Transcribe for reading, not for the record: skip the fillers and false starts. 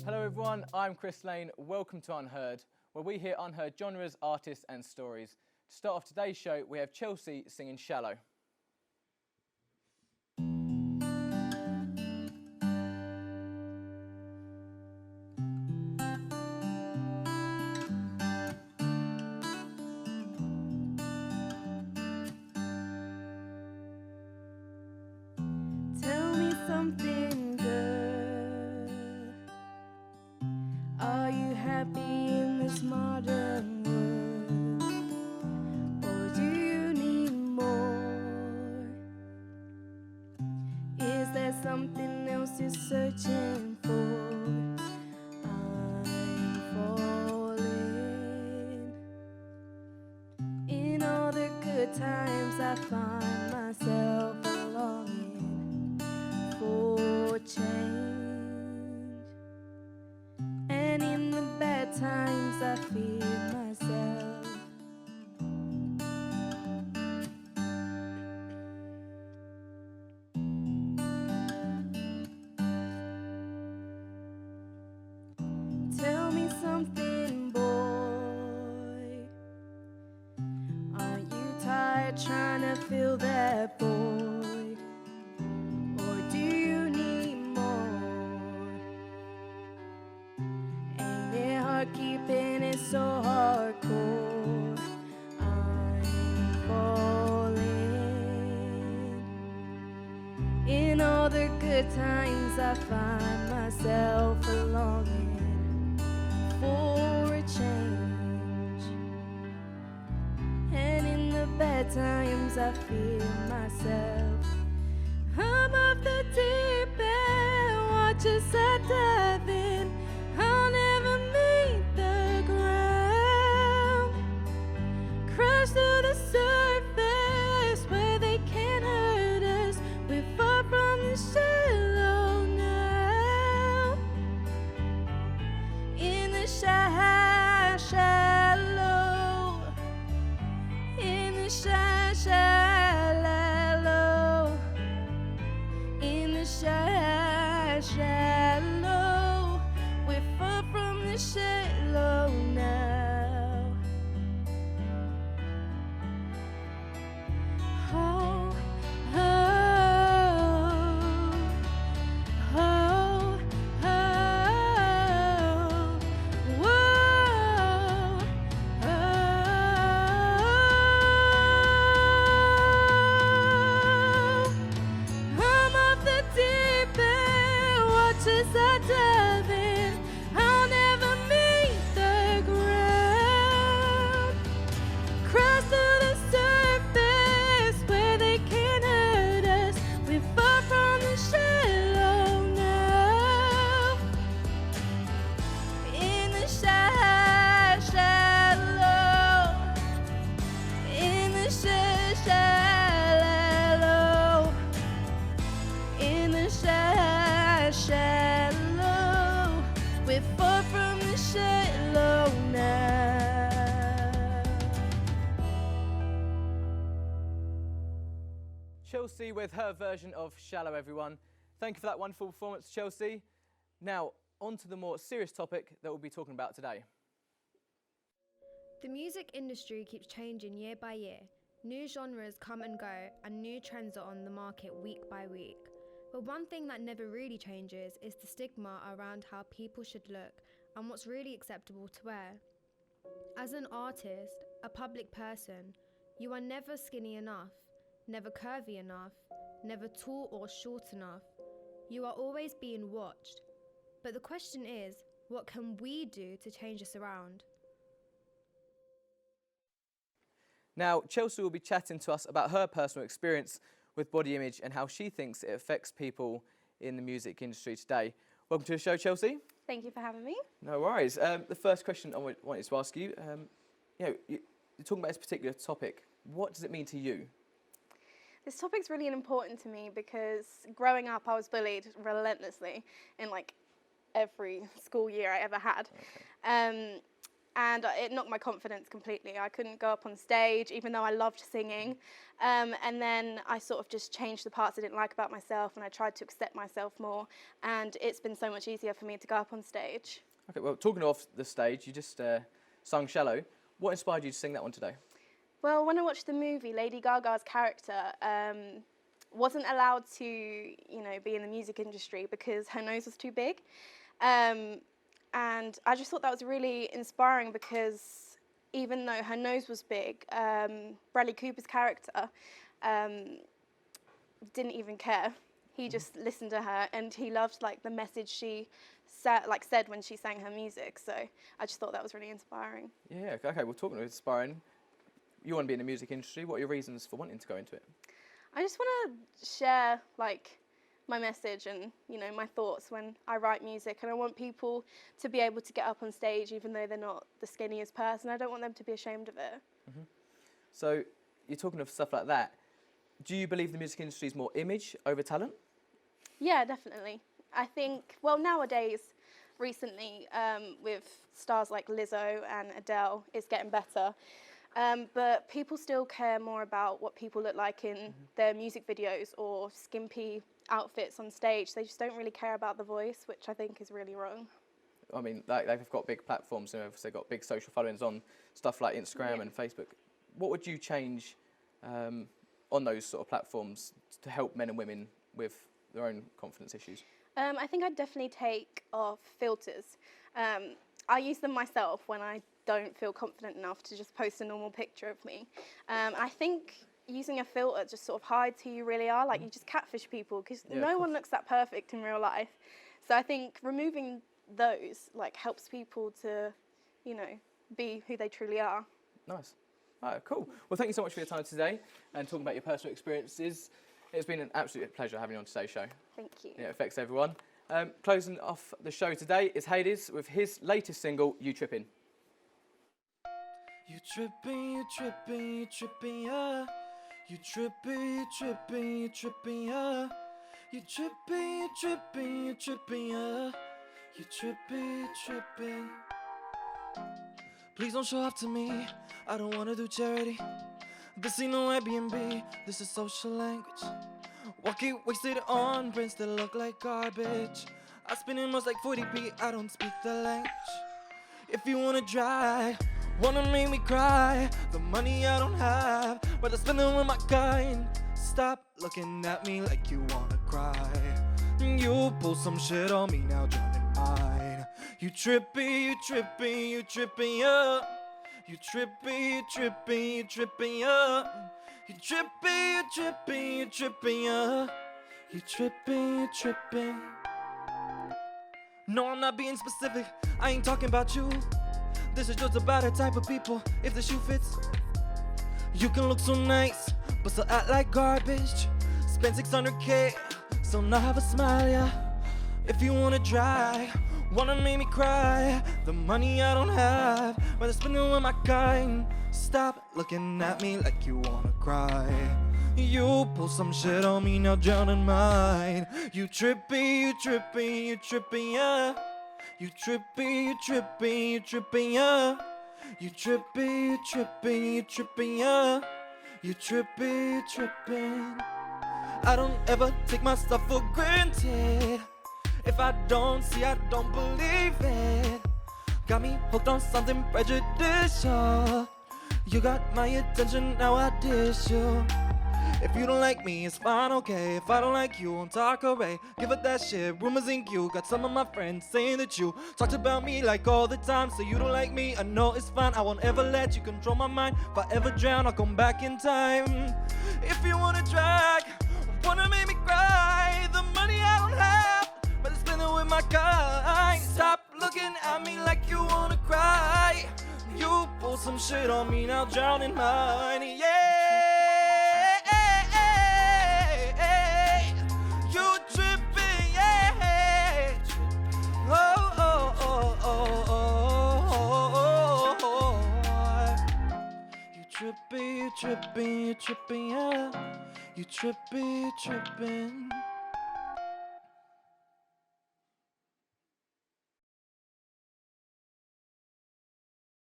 Hello everyone, I'm Chris Lane. Welcome to Unheard, where we hear unheard genres, artists and stories. To start off today's show, we have Chelsea singing Shallow. Tell me something, girl. Are you happy in this modern world? Or do you need more? Is there something else you're searching for? I'm falling. In all the good times I find myself longing for change, and in the bad times I feel myself. Tell me something, boy. Aren't you tired trying to fill that void? Or do you need more? Ain't it hard keeping it so hardcore? I'm falling. In all the good times I find myself longing for a change, and in the bad times I feel myself. I'm off the deep end, watch as I dive in. I'll never meet the ground. Crash to the surface where they can't hurt us. We're far from the shallow now. In the shallow, in the shallow, in the shallow, we're far from the shallow now. Oh, oh, oh, oh, whoa, oh. I'm off the deep end, watch as I dive in. I'll never meet the ground. Cross to the surface where they can't hurt us. We're far from the shallow now. In the shallow, in the shallow, in the shallow, we're far from the shallow now. Chelsea with her version of Shallow, everyone. Thank you for that wonderful performance, Chelsea. Now, on to the more serious topic that we'll be talking about today. The music industry keeps changing year by year. New genres come and go, and new trends are on the market week by week. But one thing that never really changes is the stigma around how people should look and what's really acceptable to wear. As an artist, a public person, you are never skinny enough, never curvy enough, never tall or short enough. You are always being watched. But the question is, what can we do to change this around? Now, Chelsea will be chatting to us about her personal experience with body image and how she thinks it affects people in the music industry today. Welcome to the show, Chelsea. Thank you for having me. No worries. The first question I wanted to ask you, you're talking about this particular topic. What does it mean to you? This topic's really important to me because growing up I was bullied relentlessly in like every school year I ever had. Okay. and it knocked my confidence completely. I couldn't go up on stage, even though I loved singing. And then I sort of just changed the parts I didn't like about myself, and I tried to accept myself more. And it's been so much easier for me to go up on stage. Okay, well, talking off the stage, you just sung Shallow. What inspired you to sing that one today? Well, when I watched the movie, Lady Gaga's character wasn't allowed to, be in the music industry because her nose was too big. And I just thought that was really inspiring because even though her nose was big, Bradley Cooper's character didn't even care. He just listened to her, and he loved the message she said when she sang her music. So I just thought that was really inspiring. Yeah, okay, well, talking of inspiring, you want to be in the music industry. What are your reasons for wanting to go into it? I just want to share my message and my thoughts when I write music, and I want people to be able to get up on stage even though they're not the skinniest person. I don't want them to be ashamed of it. Mm-hmm. So you're talking of stuff like that. Do you believe the music industry is more image over talent? Yeah, definitely. I think, well, nowadays, recently, with stars like Lizzo and Adele, it's getting better. But people still care more about what people look like in their music videos or skimpy outfits on stage. They just don't really care about the voice, which I think is really wrong. I mean, they've got big platforms, they've got big social followings on stuff like Instagram and Facebook. What would you change on those sort of platforms to help men and women with their own confidence issues? I think I'd definitely take off filters. I use them myself when I don't feel confident enough to just post a normal picture of me. I think using a filter just sort of hides who you really are. You just catfish people because no one looks that perfect in real life. So I think removing those helps people to, be who they truly are. Nice. All right, cool. Well, thank you so much for your time today and talking about your personal experiences. It's been an absolute pleasure having you on today's show. Thank you. It affects everyone. Closing off the show today is Hades with his latest single, You Trippin'. You trippin', you trippin', you trippin', yeah. You trippin', you trippin', you trippin', yeah. You trippin', you trippin', you trippin', yeah. You trippin', you trippin'. Please don't show up to me, I don't wanna do charity. This ain't no Airbnb, this is social language. Walking wasted on prints that look like garbage. I spin in most like 40p, I don't speak the language. If you wanna drive, wanna make me cry, the money I don't have, but I spend it with my kind. Stop looking at me like you wanna cry. You pull some shit on me, now drowning mine. You trippin', you trippin', you trippin', yeah. You trippin', you trippin', you trippin', yeah. You trippin', you trippin', you trippin', yeah. You trippin', you trippin'. No, I'm not being specific, I ain't talking about you. This is just about a type of people, if the shoe fits. You can look so nice, but still act like garbage. Spend 600K, still not have a smile, yeah. If you wanna drive, wanna make me cry, the money I don't have, but I spend it with my kind. Stop looking at me like you wanna cry. You pull some shit on me, now drowning mine. You trippin', you trippin', you trippin', yeah. You trippin', you trippin', you trippin', yeah. You trippin', you trippin', you trippin', yeah. You trippin', you trippin'. I don't ever take my stuff for granted. If I don't see, I don't believe it. Got me hooked on something prejudicial. You got my attention, now I dish you. If you don't like me, it's fine, okay. If I don't like you, won't talk away. Give up that shit, rumors ain't you. Got some of my friends saying that you talked about me like all the time. So you don't like me, I know it's fine. I won't ever let you control my mind. If I ever drown, I'll come back in time. If you wanna drag, wanna make me cry, the money I don't have, but I spend it with my kind. Stop looking at me like you wanna cry. You pull some shit on me, now drown in mine, yeah. You trippin', yeah. Oh, oh, oh, oh, oh, oh. You trippin', you trippin', you trippin', yeah. You trippin', you trippin'.